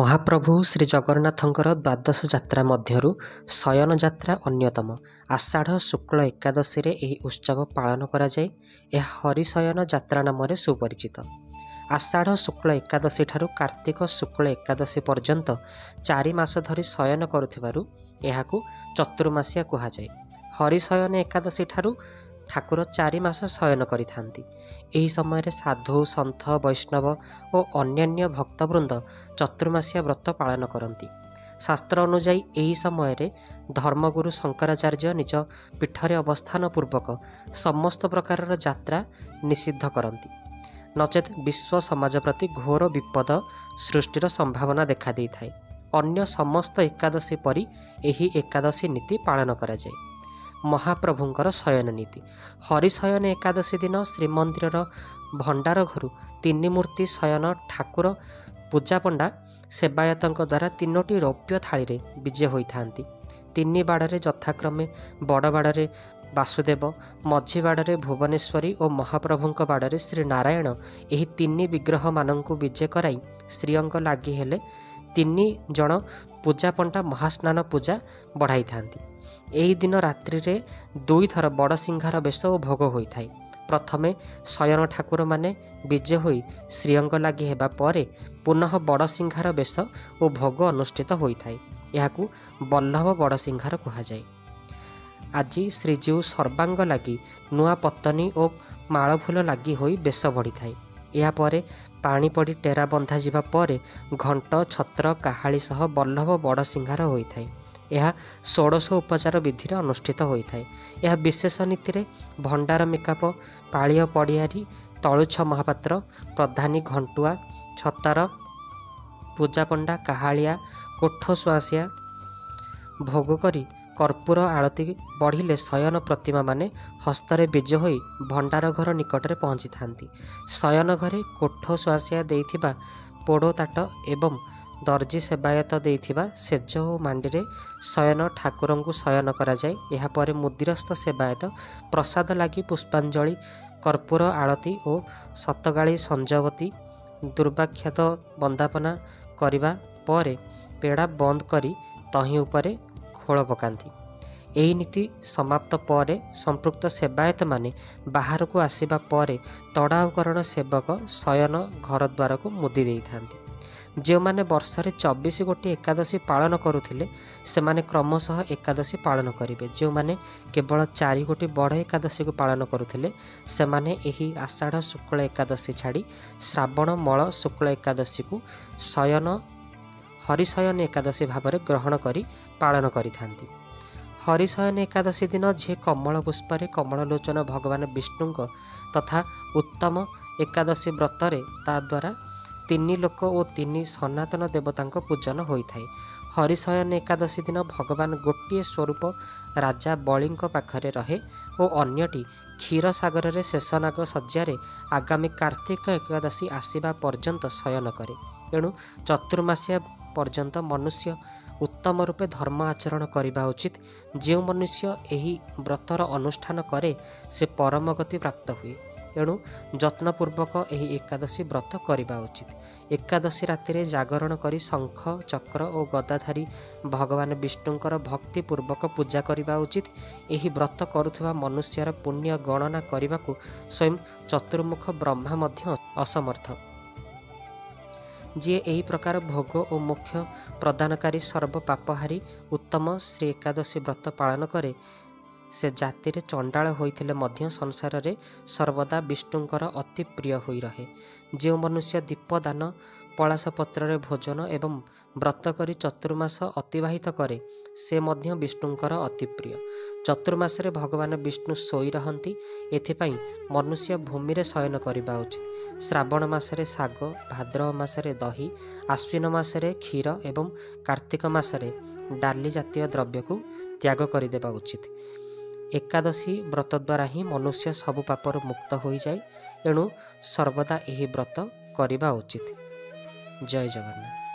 महाप्रभु श्री जगन्नाथंकर द्वादश यात्रा मध्यरु शयन यात्रा अन्यतम। आषाढ़ शुक्ल एकादशी रे एही उत्सव पालन करा जाए। यह हरिशयन यात्रा नाम सुपरिचित। आषाढ़ शुक्ल एकादशी ठारू कार्तिक शुक्ल एकादशी पर्यंत 4 मास धरी शयन करुथिबारु एहाकू चतुर्मासिया कुहा जाए। हरिशयन एकादशी ठारू ठाकुर 4 मास शयन करिथांती। एही समय रे साधु सन्थ वैष्णव और अन्यान्य भक्तवृंद चतुर्मासिया व्रत पालन करती। शास्त्र अनुजाई एही समय रे धर्मगुरु शंकराचार्य निज पीठरे अवस्थान पूर्वक समस्त प्रकार यात्रा निषिद्ध करती। नचेत विश्व समाज प्रति घोर विपद सृष्टिर संभावना देखा दै थाए। अन्य समस्त एकादशी परि एही एकादशी नीति पालन करा जाए। महाप्रभुंकर शयन नीति। हरिशयन एकादशी दिन श्रीमंदिर भंडार घरु 3 मूर्ति शयन ठाकुर पूजा पंडा सेवायतों द्वारा 3टी रौप्य थाली रे विजे होइथांती। 3 बाड़े यथाक्रमे बड़ बाड़े वासुदेव, मझी बाड़े भुवनेश्वरी और महाप्रभुंक बाड़े श्री नारायण एही 3 विग्रह मानंकु विजे कराई श्रीअंक लागी हेले 3 जण पूजा पंडा महास्नान पूजा बढ़ाई थांती। एही दिन रात्रि रे 2 थर बड़ सिंहार बेश और भोग होइथाय। प्रथमे शयन ठाकुर माने विजे होई श्रीअंग लागी हेबा परे पुनः बड़ सिंहार बेश और भोग अनुष्ठित होइथाय। एहाकू बल्लभ बड़ सिंहार कुहा जाए। आज श्रीजीव सर्वांग लागी नुआ पत्तनी और मालफुल लागी होई बेश बढ़ी थाए। या परे पानी पड़ी टेरा बंधा जिबा परे घंट छत्र काहाली सह बल्लभ बड़ सिंहार होइथाय। यह 16 उपचार विधि अनुष्ठित होता है। यह विशेष नीति रे भंडार मेकाप पालिय पड़ियारी तलुछ महापात्र प्रधानी घंटुआ छतार पूजा पंडा काहालिया कोठ सुआसिया भोग करी कर्पूर आलती बढ़िले शयन प्रतिमा माने हस्तरे बीज होई भंडार घर निकटरे पहुँची थांती। शयन घरे कोठ सुआसिया देइथिबा पोड़ो ताट एवं दर्जी सेवायत देइथिबा सेज और मांडी शयन ठाकुर को शयन करा जाए। यहा परे मुदिरस्थ सेवायत प्रसाद लगी पुष्पांजलि कर्पूर आलती और सतगाड़ी संजवती दुर्वाख्यात वंदापना करिबा परे पेड़ा बंद करी तही उपरे खोल पकांती। एही नीति समाप्त परे संपृक्त सेवायत माने बाहर को आसिबा परे तड़ाउकरण सेवक शयन घर द्वार को मुदी देई थांती। जो माने वर्षरे 24 गोटी एकादशी पालन करुथिले सेमाने क्रमशः एकादशी पालन करिवे। जो माने केवल 4 गोटी बड़ एकादशी को पालन करुथिले सेमाने एही आषाढ़ शुक्ल एकादशी छाड़ी श्रावण मल शुक्ल एकादशी को शयन हरिशयन एकादशी भाव ग्रहण करी पालन करिथांती। हरिशयन एकादशी दिन जे कमल पुष्परे कमललोचन भगवान विष्णुंक तथा उत्तम एकादशी व्रतरे ता द्वारा 3 लोक और 3 सनातन देवता पूजन होता है। हरिशयन एकादशी दिन भगवान गोटे स्वरूप राजा बलिंक पाखरे रहे और अन्यटी क्षीर सागर रे शेषनाग शज्यारे आगामी कार्तिक एकादशी आसीबा पर्यंत शयन करे। एणु चतुर्मासिया पर्यंत मनुष्य उत्तम रूपे धर्म आचरण करने उचित। जो मनुष्य यही व्रतर अनुष्ठान करे से परम गति प्राप्त हुए। एणु जत्नपूर्वक यही एकादशी व्रत करने उचित। एकादशी राति जागरण करी शंख चक्र और गदाधारी भगवान विष्णुंकर भक्तिपूर्वक पूजा करने उचित। यही व्रत करुवा मनुष्यर पुण्य गणना करने को स्वयं चतुर्मुख ब्रह्मा मध्य असमर्थ। जी यही प्रकार भोग और मोक्ष प्रदानकारी सर्व पापहारी उत्तम श्री एकादशी व्रत पालन करे से जाति रे चंडाल होइथिले मध्य संसार रे सर्वदा विष्णुंकर अति प्रिय होई रहे। जो मनुष्य दीपदान पलाश पत्र रे भोजन एवं व्रत करी चतुर्मास अतिवाहित करे से मध्य विष्णुंकर अति प्रिय। चतुर्मास रे भगवान विष्णु सोई रहंती। एथिपाई मनुष्य भूमि रे शयन करबा उचित। श्रावण मासरे साग, भाद्रव मासरे दही, आश्विन मासरे क्षीर एवं कार्तिक मासरे डाली जातीय द्रव्य को त्याग करदेवा उचित। एकादशी व्रत द्वारा ही मनुष्य सबु पापर मुक्त हो जाए। एणु सर्वदा यही व्रत करबा उचित। जय जगन्नाथ।